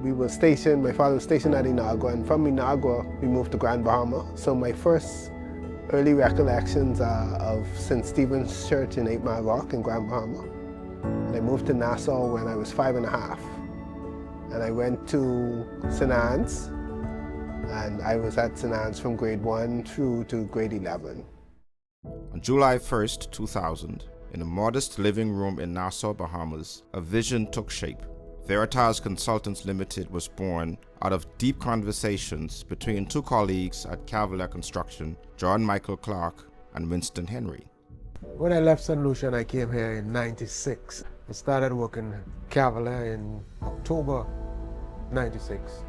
We were stationed, my father was stationed at Inagua, and from Inagua we moved to Grand Bahama. So my first early recollections are of St. Stephen's Church in 8 Mile Rock in Grand Bahama. And I moved to Nassau when I was 5½. And I went to St. Anne's, and I was at St. Anne's from grade 1 through to grade 11. On July 1st, 2000, in a modest living room in Nassau, Bahamas, a vision took shape. Veritas Consultants Limited was born out of deep conversations between two colleagues at Cavalier Construction, John Michael Clark and Winston Henry. When I left St. Lucia and I came here in '96, I started working Cavalier in October '96.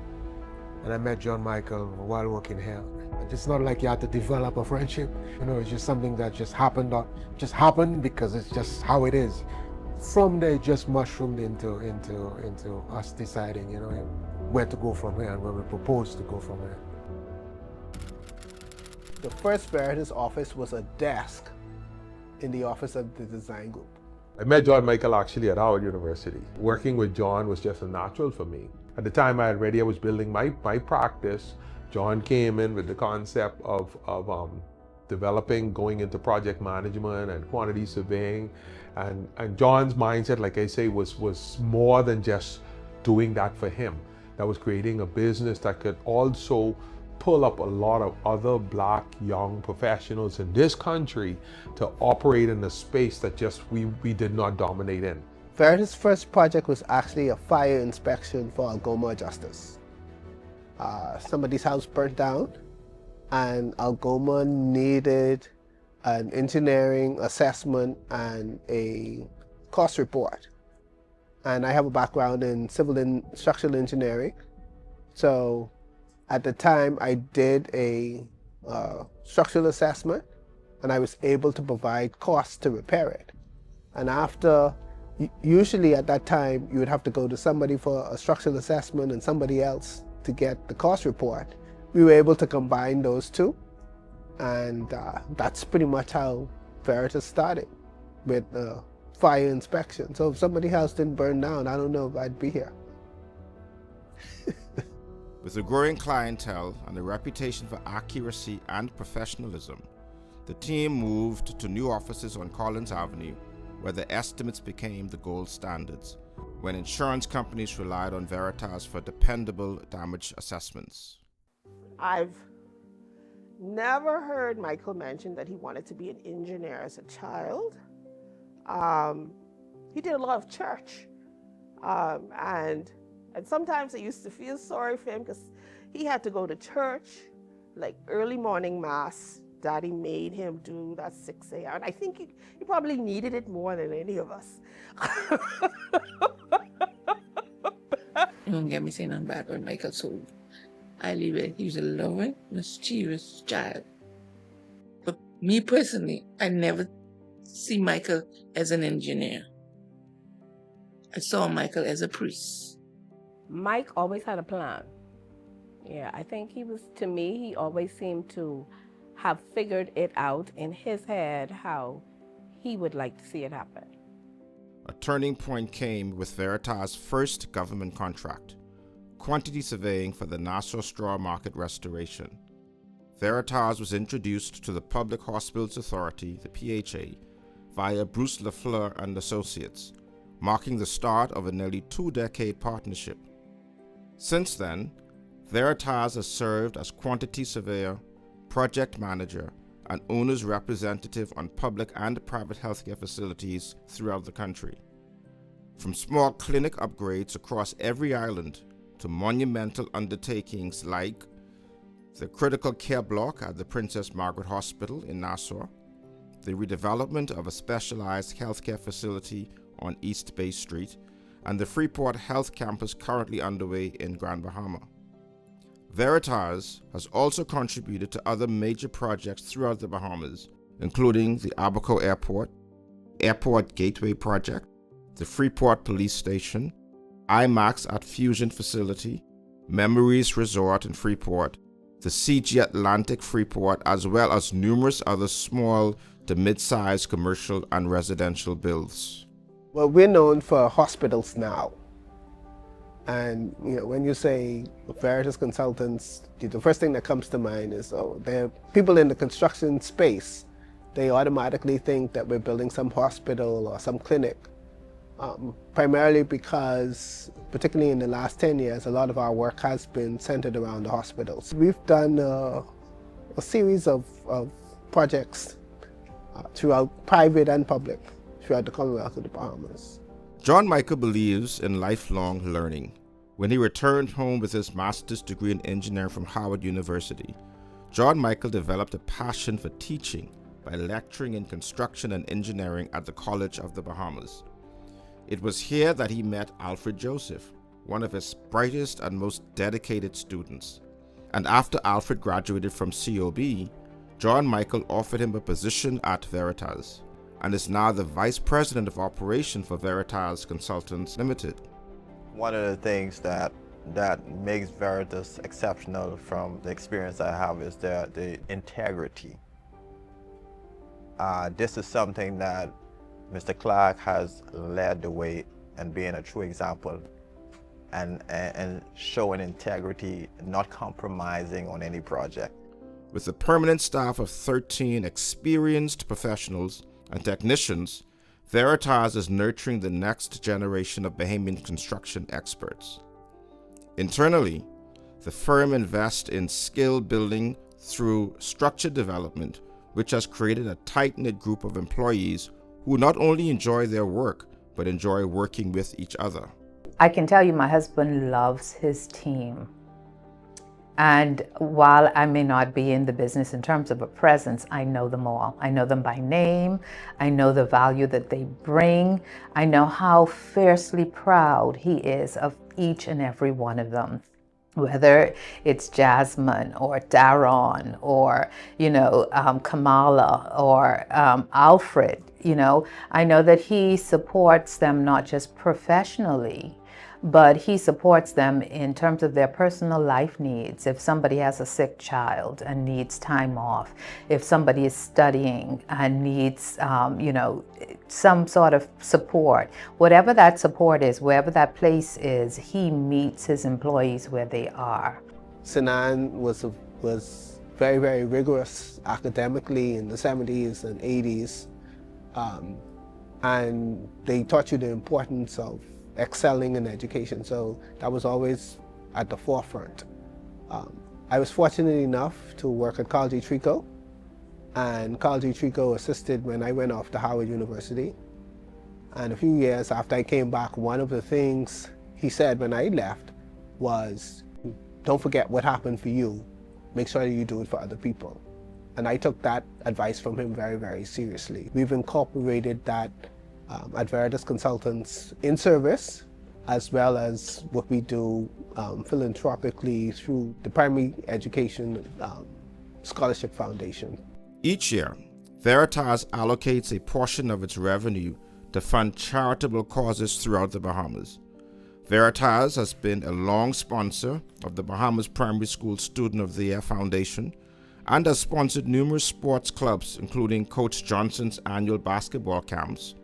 And I met John Michael while working here. It's not like you had to develop a friendship. You know, it's just something that just happened because it's just how it is. From there, it just mushroomed into us deciding, you know, where to go from here and where we proposed to go from here. The first Veritas office was a desk in the office of the design group. I met John Michael actually at Howard University. Working with John was just a natural for me. At the time I was building my practice. John came in with the concept of developing, going into project management and quantity surveying. And John's mindset, like I say, was more than just doing that for him. That was creating a business that could also pull up a lot of other Black young professionals in this country to operate in a space that just we did not dominate in. Veritas' first project was actually a fire inspection for Algoma Justice. Somebody's house burnt down, and Algoma needed an engineering assessment and a cost report. And I have a background in civil and structural engineering. So at the time I did a structural assessment, and I was able to provide costs to repair it. And after, usually at that time, you would have to go to somebody for a structural assessment and somebody else to get the cost report. We were able to combine those two. And that's pretty much how Veritas started, with fire inspection. So if somebody's house didn't burn down, I don't know if I'd be here. With a growing clientele and a reputation for accuracy and professionalism, the team moved to new offices on Collins Avenue, where the estimates became the gold standards, when insurance companies relied on Veritas for dependable damage assessments. I've never heard Michael mention that he wanted to be an engineer as a child. He did a lot of church. And sometimes I used to feel sorry for him because he had to go to church, like early morning mass. Daddy made him do that 6 a.m. And I think he probably needed it more than any of us. You don't get me saying nothing bad about Michael, so I leave it. He was a loving, mischievous child. But me personally, I never see Michael as an engineer. I saw Michael as a priest. Mike always had a plan. Yeah, I think to me, he always seemed to have figured it out in his head how he would like to see it happen. A turning point came with Veritas' first government contract, quantity surveying for the Nassau Straw Market restoration. Veritas was introduced to the Public Hospitals Authority, the PHA, via Bruce Lafleur and Associates, marking the start of a nearly 2-decade partnership. Since then, Veritas has served as quantity surveyor, project manager, and owner's representative on public and private healthcare facilities throughout the country. From small clinic upgrades across every island to monumental undertakings like the critical care block at the Princess Margaret Hospital in Nassau, the redevelopment of a specialized healthcare facility on East Bay Street, and the Freeport Health Campus currently underway in Grand Bahama. Veritas has also contributed to other major projects throughout the Bahamas, including the Abaco Airport Gateway Project, the Freeport Police Station, IMAX at Fusion Facility, Memories Resort in Freeport, the CG Atlantic Freeport, as well as numerous other small to mid-sized commercial and residential builds. Well, we're known for hospitals now. And when you say Veritas Consultants, the first thing that comes to mind is, oh, they're people in the construction space. They automatically think that we're building some hospital or some clinic. Primarily because, particularly in the last 10 years, a lot of our work has been centered around the hospitals. We've done a series of projects throughout private and public throughout the Commonwealth of the Bahamas. John Michael believes in lifelong learning. When he returned home with his master's degree in engineering from Howard University, John Michael developed a passion for teaching by lecturing in construction and engineering at the College of the Bahamas. It was here that he met Alfred Joseph, one of his brightest and most dedicated students. And after Alfred graduated from COB, John Michael offered him a position at Veritas, and is now the Vice President of Operation for Veritas Consultants Limited. One of the things that makes Veritas exceptional from the experience I have is the integrity. This is something that Mr. Clark has led the way and being a true example and showing integrity, not compromising on any project. With a permanent staff of 13 experienced professionals and technicians, Veritas is nurturing the next generation of Bahamian construction experts. Internally, the firm invests in skill building through structured development, which has created a tight-knit group of employees who not only enjoy their work, but enjoy working with each other. I can tell you my husband loves his team. And while I may not be in the business in terms of a presence, I know them all. I know them by name. I know the value that they bring. I know how fiercely proud he is of each and every one of them. Whether it's Jasmine or Daron or, Kamala or Alfred, I know that he supports them not just professionally, but he supports them in terms of their personal life needs. If somebody has a sick child and needs time off, if somebody is studying and needs, some sort of support, whatever that support is, wherever that place is, he meets his employees where they are. Cine was very, very rigorous academically in the 70s and 80s. And they taught you the importance of excelling in education, so that was always at the forefront. I was fortunate enough to work at Carl G. Trico, and Carl G. Trico assisted when I went off to Howard University. And a few years after I came back, one of the things he said when I left was, don't forget what happened for you, make sure you do it for other people. And I took that advice from him very, very seriously. We've incorporated that at Veritas Consultants in service, as well as what we do philanthropically through the Primary Education Scholarship Foundation. Each year, Veritas allocates a portion of its revenue to fund charitable causes throughout the Bahamas. Veritas has been a long sponsor of the Bahamas Primary School Student of the Year Foundation and has sponsored numerous sports clubs, including Coach Johnson's annual basketball camps,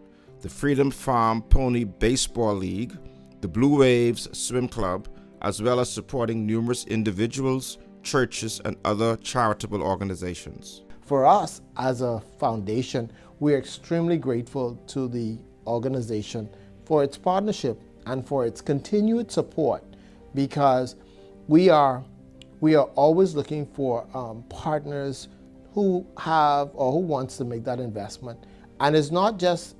the Freedom Farm Pony Baseball League, the Blue Waves Swim Club, as well as supporting numerous individuals, churches, and other charitable organizations. For us as a foundation, we're extremely grateful to the organization for its partnership and for its continued support, because we are always looking for partners who have or who wants to make that investment. And it's not just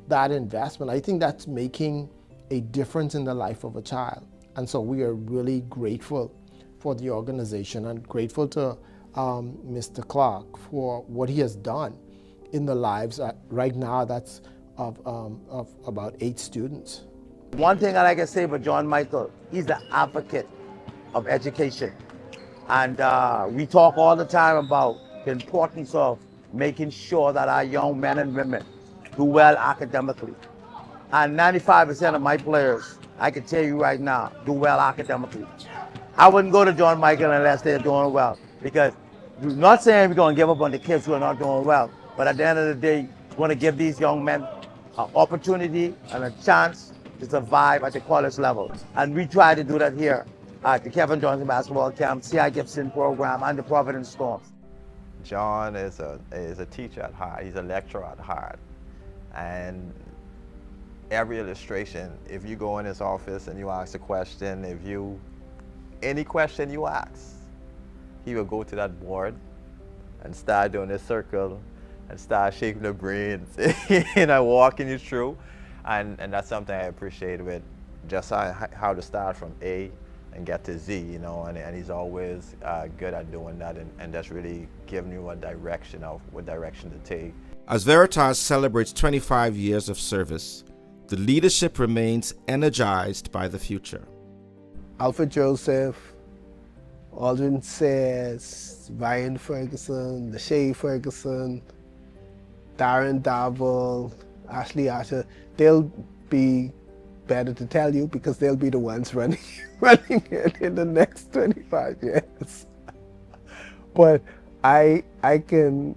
that investment. I think that's making a difference in the life of a child. And so we are really grateful for the organization and grateful to Mr. Clark for what he has done in the lives right now that's of about 8 students. One thing I can say about John Michael, he's the advocate of education. And we talk all the time about the importance of making sure that our young men and women do well academically. And 95% of my players, I can tell you right now, do well academically. I wouldn't go to John Michael unless they're doing well, because we're not saying we're going to give up on the kids who are not doing well, but at the end of the day, we're going to give these young men an opportunity and a chance to survive at the college level. And we try to do that here at the Kevin Johnson Basketball Camp, C.I. Gibson program, and the Providence Storms. John is a teacher at heart. He's a lecturer at heart. And every illustration, if you go in his office and you ask a question, any question you ask, he will go to that board and start doing a circle and start shaking the brains, walking you through. And that's something I appreciate with just how to start from A and get to Z, and he's always good at doing that, and that's really giving you a direction of what direction to take. As Veritas celebrates 25 years of service, the leadership remains energized by the future. Alfred Joseph, Aldrin Sayers, Ryan Ferguson, Lachey Ferguson, Darren Darville, Ashley Asher, they'll be better to tell you because they'll be the ones running it in the next 25 years. But I can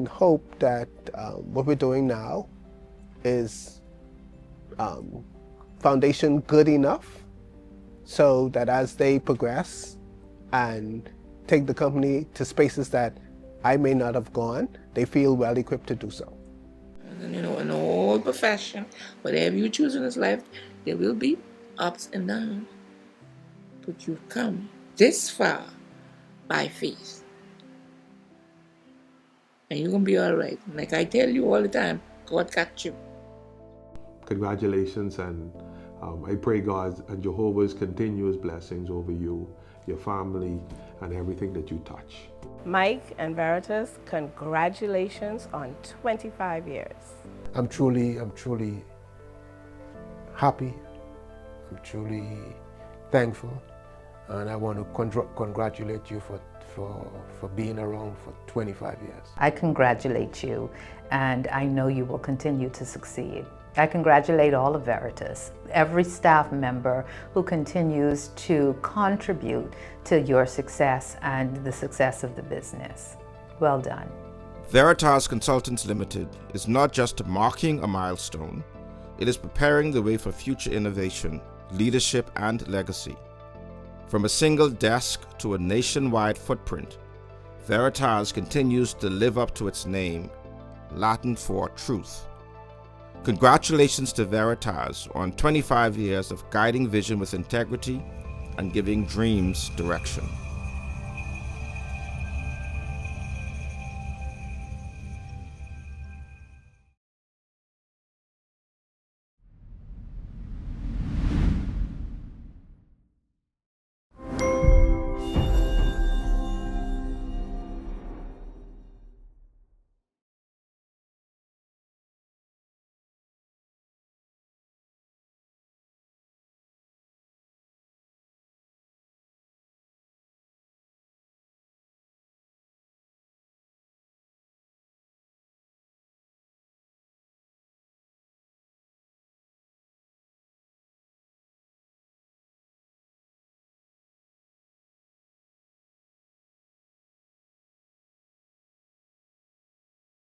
hope that what we're doing now is foundation good enough so that as they progress and take the company to spaces that I may not have gone, they feel well equipped to do so. And in all profession, whatever you choose in this life, there will be ups and downs. But you've come this far by faith. And you're going to be all right. Like I tell you all the time, God got you. Congratulations, and I pray God and Jehovah's continuous blessings over you, your family, and everything that you touch. Mike and Veritas, congratulations on 25 years. I'm truly happy. I'm truly thankful, and I want to congratulate you for being around for 25 years. I congratulate you, and I know you will continue to succeed. I congratulate all of Veritas, every staff member who continues to contribute to your success and the success of the business. Well done. Veritas Consultants Limited is not just marking a milestone, it is preparing the way for future innovation, leadership, and legacy. From a single desk to a nationwide footprint, Veritas continues to live up to its name, Latin for truth. Congratulations to Veritas on 25 years of guiding vision with integrity and giving dreams direction.